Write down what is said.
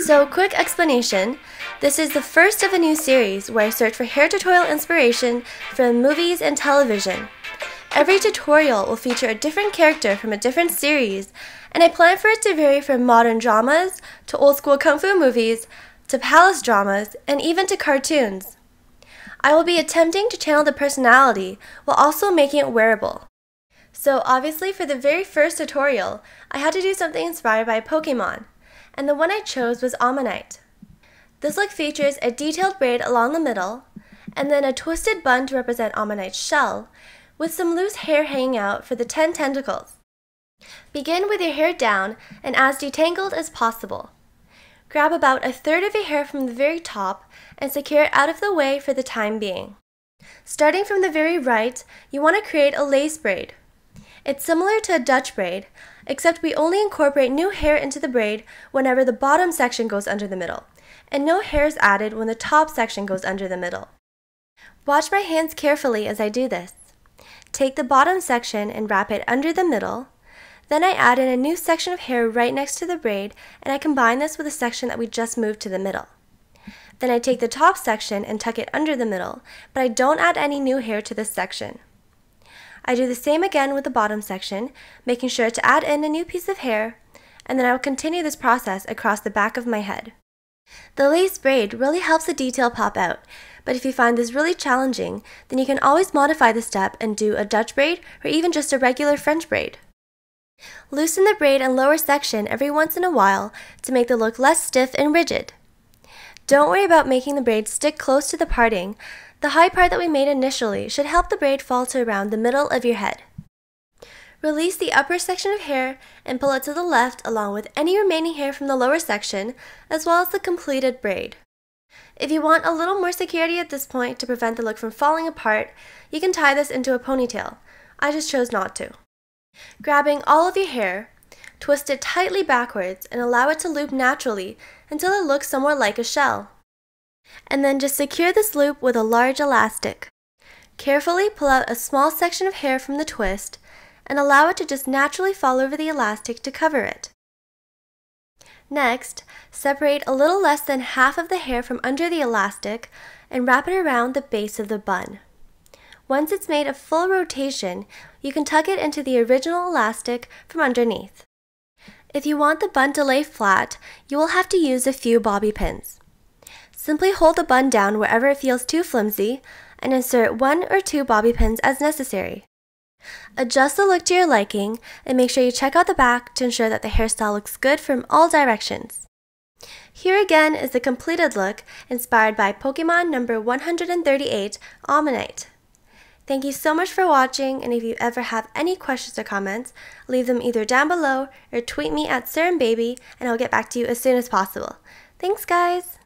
So, quick explanation. This is the first of a new series where I search for hair tutorial inspiration from movies and television. Every tutorial will feature a different character from a different series, and I plan for it to vary from modern dramas to old school kung fu movies to palace dramas and even to cartoons. I will be attempting to channel the personality while also making it wearable. So obviously for the very first tutorial, I had to do something inspired by Pokémon, and the one I chose was Omanyte. This look features a detailed braid along the middle, and then a twisted bun to represent Omanyte's shell, with some loose hair hanging out for the 10 tentacles. Begin with your hair down and as detangled as possible. Grab about a third of your hair from the very top and secure it out of the way for the time being. Starting from the very right, you want to create a lace braid. It's similar to a Dutch braid, except we only incorporate new hair into the braid whenever the bottom section goes under the middle, and no hair is added when the top section goes under the middle. Watch my hands carefully as I do this. Take the bottom section and wrap it under the middle. Then I add in a new section of hair right next to the braid, and I combine this with the section that we just moved to the middle. Then I take the top section and tuck it under the middle, but I don't add any new hair to this section. I do the same again with the bottom section, making sure to add in a new piece of hair, and then I will continue this process across the back of my head. The lace braid really helps the detail pop out, but if you find this really challenging, then you can always modify the step and do a Dutch braid or even just a regular French braid. Loosen the braid and lower section every once in a while to make the look less stiff and rigid. Don't worry about making the braid stick close to the parting. The high part that we made initially should help the braid fall to around the middle of your head. Release the upper section of hair and pull it to the left along with any remaining hair from the lower section, as well as the completed braid. If you want a little more security at this point to prevent the look from falling apart, you can tie this into a ponytail. I just chose not to. Grabbing all of your hair, twist it tightly backwards and allow it to loop naturally until it looks somewhat like a shell. And then just secure this loop with a large elastic. Carefully pull out a small section of hair from the twist and allow it to just naturally fall over the elastic to cover it. Next, separate a little less than half of the hair from under the elastic and wrap it around the base of the bun. Once it's made a full rotation, you can tuck it into the original elastic from underneath. If you want the bun to lay flat, you will have to use a few bobby pins. Simply hold the bun down wherever it feels too flimsy and insert 1 or 2 bobby pins as necessary. Adjust the look to your liking and make sure you check out the back to ensure that the hairstyle looks good from all directions. Here again is the completed look inspired by Pokémon number 138, Omanyte. Thank you so much for watching, and if you ever have any questions or comments, leave them either down below or tweet me at SerenBaby and I'll get back to you as soon as possible. Thanks guys!